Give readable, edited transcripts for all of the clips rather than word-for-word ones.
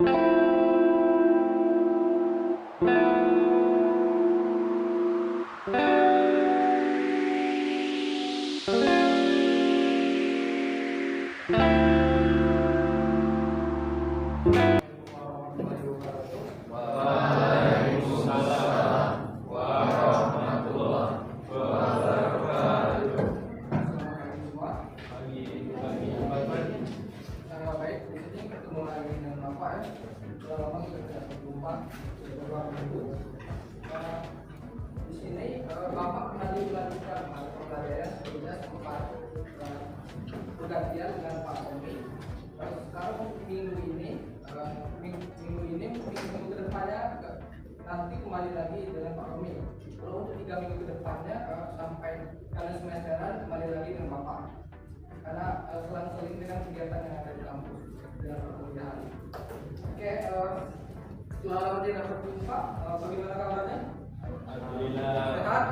Di sini Bapak kembali melanjutkan pembelajaran sebelumnya sempat bergantian dengan Pak Tommy. Sekarang minggu ke depannya nanti kembali lagi dengan Pak Tommy. Kalau untuk 3 minggu ke depannya sampai kalian semesteran kembali lagi dengan Bapak. Karena selang-seling dengan kegiatan yang ada di kampus dengan perkuliahan. Oke, setelah lama tidak berjumpa, bagaimana kabarnya? Alhamdulillah. Sehat?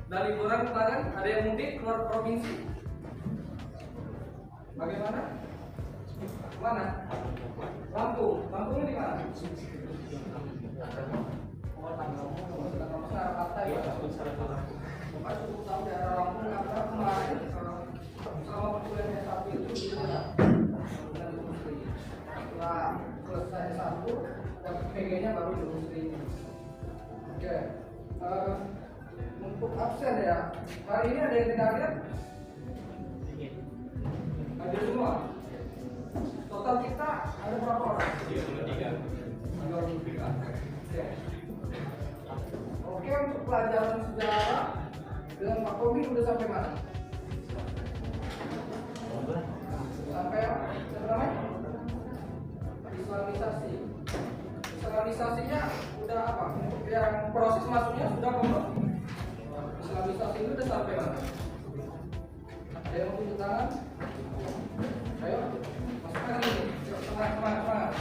Dan liburan kemarin ada yang mudik keluar provinsi? Bagaimana? Mana? Lampung. Lampungnya di mana? Oh, Lampung. Sedang Sarapatta ya. Bapak cukup tahu daerah Lampung karena kemarin selama perkuliahan S1 itu di mana? Setelah selesai S1 dapat PG-nya baru di industri ini. Oke, untuk absen ya, hari ini ada yang tidak hadir? Hadir semua? Total kita ada berapa orang? 33. Oke, untuk pelajaran sejarah dengan Pak Tommy udah sampai mana? Sampai apa? Namanya? Islamisasi. Islamisasinya udah apa? Yang proses masuknya sudah belum? Islamisasi itu udah sampai mana? Ada yang mau tunjuk tangan? Ayo, masukkan ini. Semangat.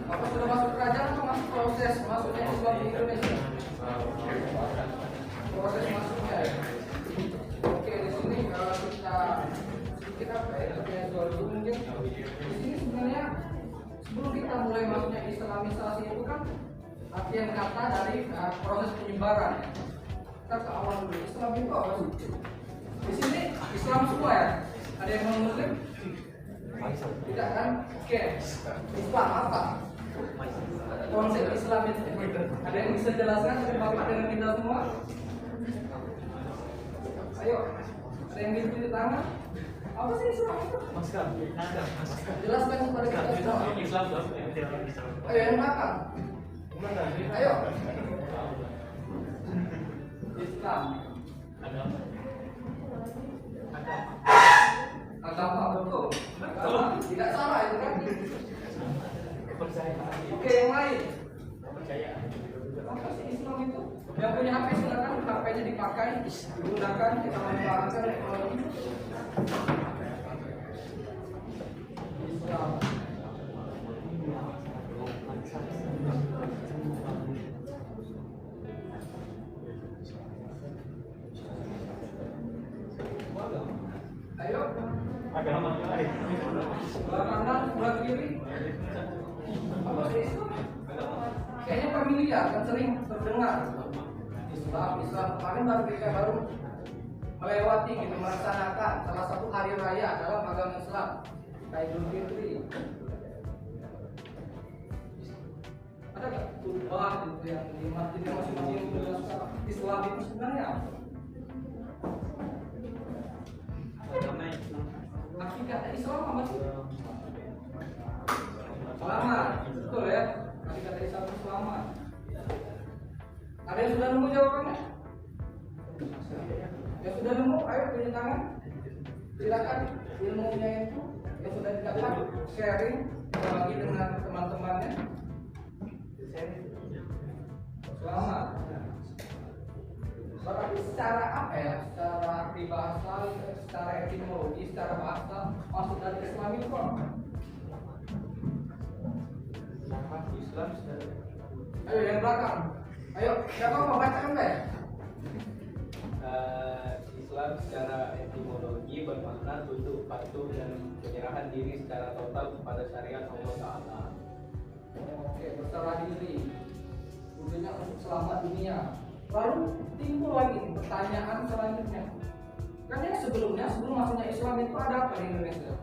Apa sudah masuk kerajaan atau masuk proses masuknya Islam di Indonesia? Proses masuknya ya. Oke, di sini kalau kita mungkin di sini sebenarnya sebelum kita mulai masuknya Islamisasi itu kan artian kata dari proses penyebaran. Kita ke awal dulu. Islam itu apa sih? Di sini Islam semua ya. Ada yang non Muslim? Tidak kan? Oke. Islam apa? Konsep Islam itu ada yang bisa jelaskan dari Bapak dengan kita semua? Ayo, ada yang bisa tunjuk tangan? Apa sih Islam itu? Jelaskan kepada kita semua. Ayo yang belakang. Ayo. Islam. Agama betul. Agama tidak salah itu kan? Oke, yang lain. Apa sih Islam itu? Yang punya HP silakan HP-nya dipakai, digunakan, kita manfaatkan teknologi. Islam. Ayo. Agama lain. Sebelah kanan, sebelah kiri. Apa sih Islam? Kayaknya familiar, kan sering terdengar. Islam kemarin baru melewati gitu, melaksanakan salah satu hari raya dalam agama Islam, Idul Fitri. Ada nggak khutbah gitu yang di masjid masing-masing menjelaskan Islam itu sebenarnya apa? Hakikat Islam apa sih? Selamat, betul ya. Hakikat Islam itu selamat. Ada yang sudah nemu jawabannya? Yang sudah nemu, ayo tunjuk tangan. Silakan ilmunya itu yang sudah didapat sharing, bagi dengan teman-temannya. Selamat. Berarti secara apa ya? Secara peribahasa, secara etimologi, secara bahasa, maksud dari Islam itu apa? Islam. Ayo yang belakang. Ayo, siapa mau bacakan deh? Islam Islam secara etimologi bermakna tunduk patuh dan penyerahan diri secara total kepada syariat Allah Ta'ala. Oke, berserah diri. Tujuannya untuk selamat dunia. Lalu timbul lagi pertanyaan selanjutnya. Kan yang sebelum masuknya Islam itu ada apa di Indonesia?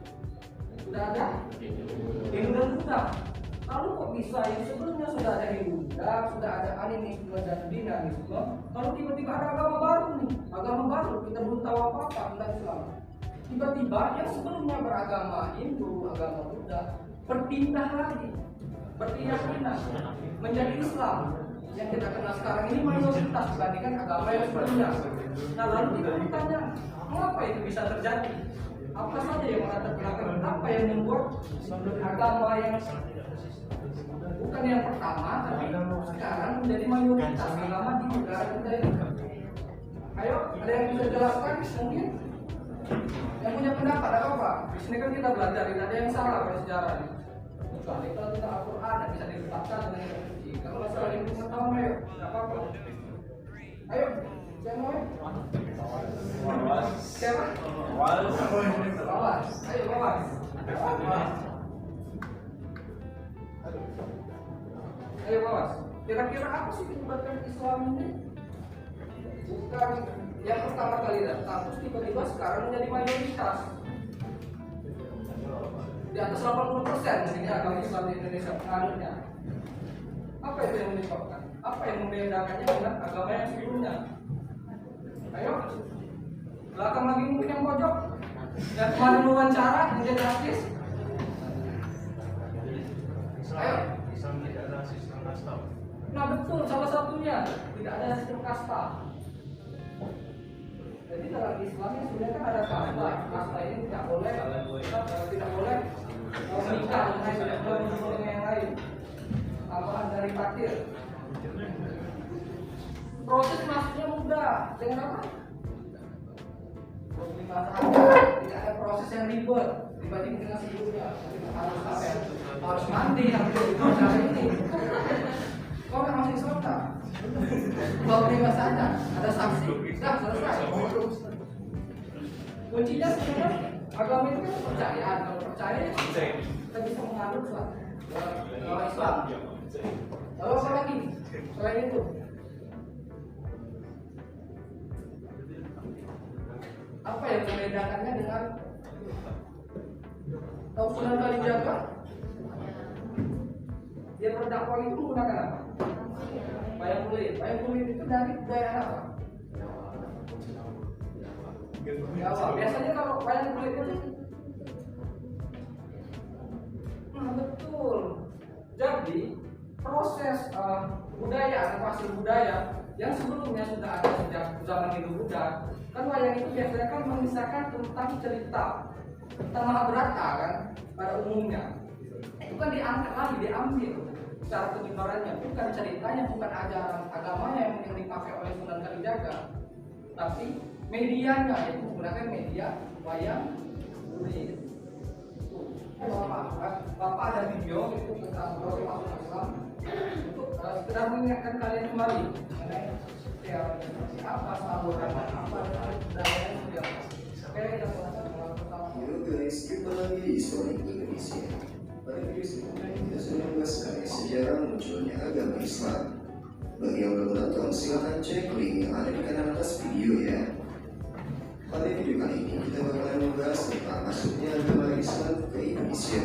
Sudah ada Hindu dan Buddha. Lalu kok bisa yang sebelumnya sudah ada Hindu, sudah ada animisme dan dinamisme, lalu tiba-tiba ada agama baru nih, agama baru kita belum tahu apa-apa tentang Islam. Tiba-tiba yang sebelumnya beragama Hindu, agama Buddha berpindah lagi, berkeyakinan menjadi Islam. Yang kita kenal sekarang ini mayoritas dibandingkan agama yang sebelumnya. Nah lalu kita bertanya, mengapa itu bisa terjadi? Apa saja yang melatar belakang? Apa yang membuat agama yang bukan yang pertama, tapi sekarang menjadi mayoritas agama di negara kita ini? Ayo, ada yang bisa jelaskan mungkin? Yang punya pendapat ada apa? Di sini kan kita belajar, tidak ada yang salah pada sejarah. Kecuali kalau kita Al-Quran yang bisa diletakkan dengan yang suci. Kalau masalah yang pengetahuan, ayo, tidak apa-apa. Ayo, siapa mau? Siapa? Bawas. Ayo, Bawas. Ayo, Bawas. Kira-kira apa sih penyebabkan Islam ini? Bukan yang pertama kali datang, terus tiba-tiba sekarang menjadi mayoritas. Di atas 80% mungkin agama Islam di Indonesia pengaruhnya. Apa itu yang menyebabkan? Apa yang membedakannya dengan agama yang sebelumnya? Ayo, belakang lagi mungkin yang pojok. Dan kemarin wawancara menjadi artis. Ayo. Islam tidak ada sistem kasta. Nah betul, salah satunya tidak ada sistem kasta. Jadi dalam Islam ini sebenarnya kan ada kasta. Kasta ini tidak boleh menikah dengan tidak boleh berhubung dengan yang lain. Tambahan dari takdir. Proses masuknya mudah. Dengan apa? Tidak ada proses yang ribet dibanding dengan sebelumnya. Harus apa ya? Harus mandi, harus cara ini. Kau kan masih Islam. Kalau bebas saja, ada saksi, sudah selesai. Kuncinya sebenarnya agama itu kan kepercayaan. Kalau percaya, kita bisa mengaduk kalau Islam. Lalu apa lagi? Selain itu, apa yang membedakannya dengan tahu Sunan Kalijaga? Dia berdakwah itu menggunakan apa? Wayang kulit. Wayang kulit itu dari budaya apa? Jawa. Biasanya kalau wayang kulit itu betul. Jadi proses budaya atau hasil budaya yang sebelumnya sudah ada sejak zaman Hindu-Buddha, kan wayang itu biasanya kan mengisahkan tentang cerita tentang Mahabharata kan pada umumnya. Itu kan diangkat lagi, diambil cara penyebarannya, bukan ceritanya, bukan ajaran agamanya yang dipakai oleh Sunan Kalijaga, tapi medianya, yaitu menggunakan media wayang kulit. Bapak ada video itu tentang proses masuk Islam untuk sekedar mengingatkan kalian kembali mengenai teori seperti apa, saluran apa, dan budaya yang seperti apa. Oke, kita mulai pertama. Halo guys, kita lagi di Historik Indonesia. Pada video sebelumnya kita sudah membahas mengenai sejarah munculnya agama Islam. Bagi yang belum nonton, silahkan cek link yang ada di kanan atas video ya. Pada video kali ini kita bakalan membahas tentang masuknya agama Islam ke Indonesia.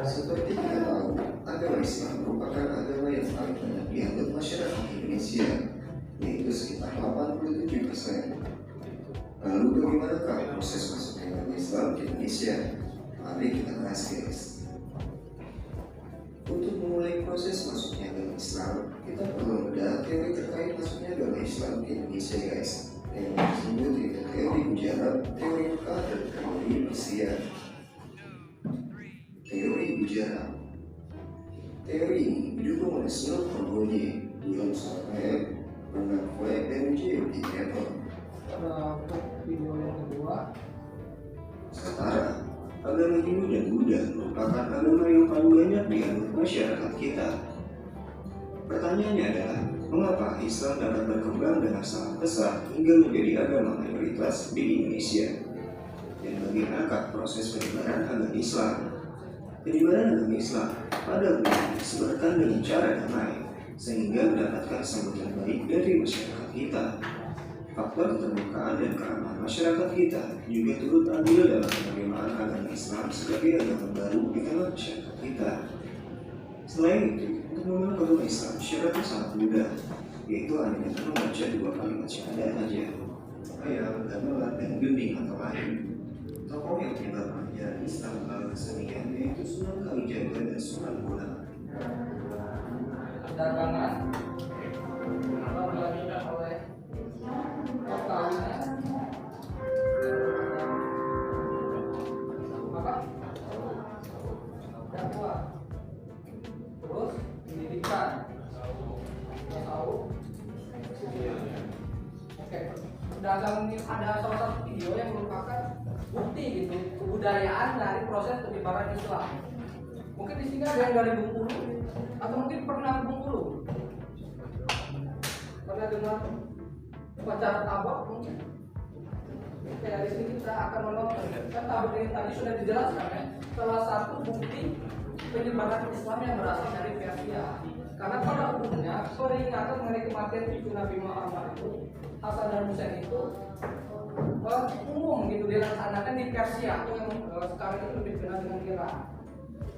Seperti kita tahu, agama Islam merupakan agama yang paling banyak dianut masyarakat Indonesia, yaitu sekitar 87%. Lalu bagaimanakah proses masuknya agama Islam ke Indonesia? Mari kita bahas guys. Untuk memulai proses masuknya agama Islam, kita perlu membedah teori terkait masuknya agama Islam ke Indonesia guys. Yang disebut yaitu teori Gujarat, teori Mekah, dan teori Persia. Teori Gujarat. Teori ini didukung oleh Snow Carbonnier, William Sartre, Bernard Fleck, dan J.P. Keppel. Pada video yang kedua, Sekarang, agama Hindu dan Buddha merupakan agama yang paling banyak dianut masyarakat kita. Pertanyaannya adalah, Mengapa Islam dapat berkembang dengan sangat pesat hingga menjadi agama mayoritas di Indonesia? Dan bagaimanakah proses penyebaran agama Islam? Penyebaran agama Islam pada umumnya disebarkan dengan cara damai, sehingga mendapatkan sambutan baik dari masyarakat kita. Faktor keterbukaan dan keramahan masyarakat kita juga turut andil dalam penerimaan agama Islam sebagai agama baru di tengah masyarakat kita. Selain itu, untuk memeluk agama Islam syaratnya sangat mudah, yaitu hanya dengan membaca 2 kalimat syahadat saja. Ayat, gamelan, dan gending atau lain. Tokoh yang menyebar ajaran Islam melalui kesenian yaitu Sunan Kalijaga dan Sunan Bonang. Dagangan dilanjutkan oleh perkawinan, apa? Dakwah, terus pendidikan, tasawuf. Oke, dagang ini ada salah satu video yang merupakan bukti gitu kebudayaan dari proses penyebaran Islam. Mungkin di sini ada yang dari Bengkulu atau mungkin pernah ke Bengkulu. Pernah dengar upacara tabak mungkin? Oke, dari sini kita akan menonton. Kan tabak ini tadi sudah dijelaskan ya. Salah satu bukti penyebaran Islam yang berasal dari Persia. Karena pada umumnya peringatan mengenai kematian cucu Nabi Muhammad itu, Hasan dan Husain itu umum gitu dilaksanakan di Persia atau yang sekarang itu lebih dikenal dengan Iran.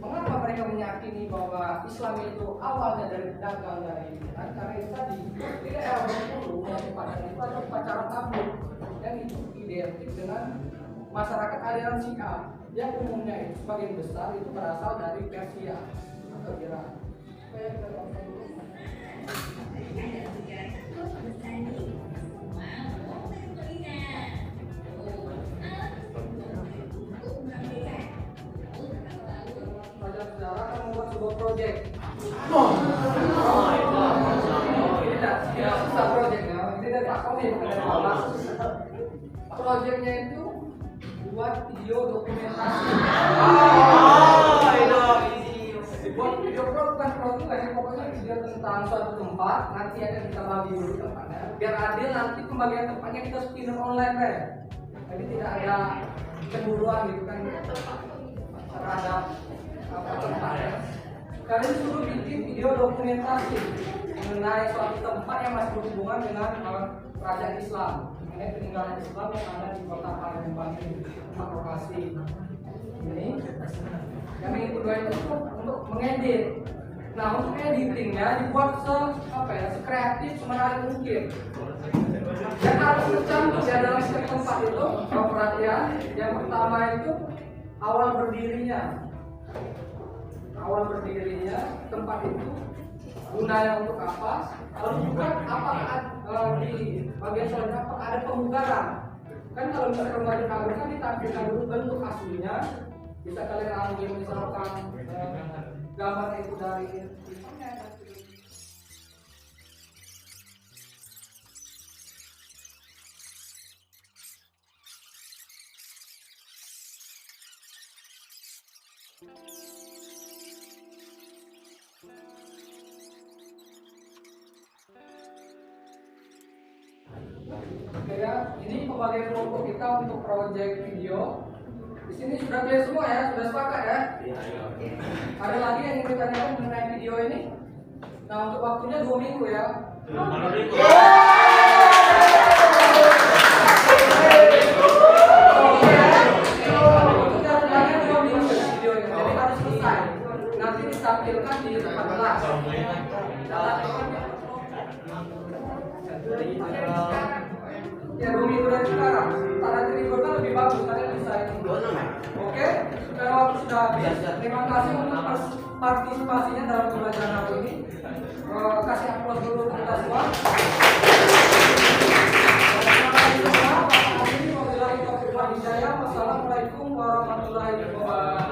Mengapa mereka meyakini bahwa Islam itu awalnya dari pedagang dari Iran? Karena itu tadi di era Bengkulu yang pada itu ada upacara tabuk yang itu identik dengan masyarakat aliran Syiah yang umumnya itu sebagian besar itu berasal dari Persia atau Iran. Saudara akan membuat sebuah proyek. Ini tidak susah proyeknya. Ini dari Pak Komi bukan dari Bapak. Proyeknya itu buat video dokumentasi. Buat video bukan proyek, pokoknya video tentang suatu tempat. Nanti akan kita bagi dulu tempatnya. Biar adil nanti pembagian tempatnya kita spin online deh. Jadi tidak ada cemburuan gitu kan terhadap tempatnya. Kalian suruh bikin video dokumentasi mengenai suatu tempat yang masih berhubungan dengan kerajaan Islam, mengenai peninggalan Islam yang ada di kota Palembang ini, tempat lokasi ini. Yang kedua itu untuk mengedit. Nah, untuk editingnya dibuat sekreatif semenarik mungkin. Dan harus tercantum ya dalam setiap tempat itu. Kalau perhatian, yang pertama itu awal berdirinya tempat itu gunanya untuk apa, lalu juga apakah di bagian selanjutnya apakah ada pemugaran. Kan kalau misalkan rumah dikabur kan ditampilkan dulu bentuk aslinya, bisa kalian ambil misalkan gambar itu dari Oke ya, ini pembagian kelompok kita untuk proyek video. Di sini sudah clear semua ya, sudah sepakat ya. Ada lagi yang ingin ditanyakan mengenai video ini? Nah, untuk waktunya 2 minggu ya. Jadi harus selesai. Nanti ditampilkan di tempat kelas. Ya, 2 minggu dari sekarang. Karena libur kan lebih bagus, kalian bisa ini. Oke, karena waktu sudah habis. Terima kasih untuk partisipasinya dalam pembelajaran hari ini. Kasih aplaus dulu untuk kita semua. Wassalamualaikum warahmatullahi wabarakatuh.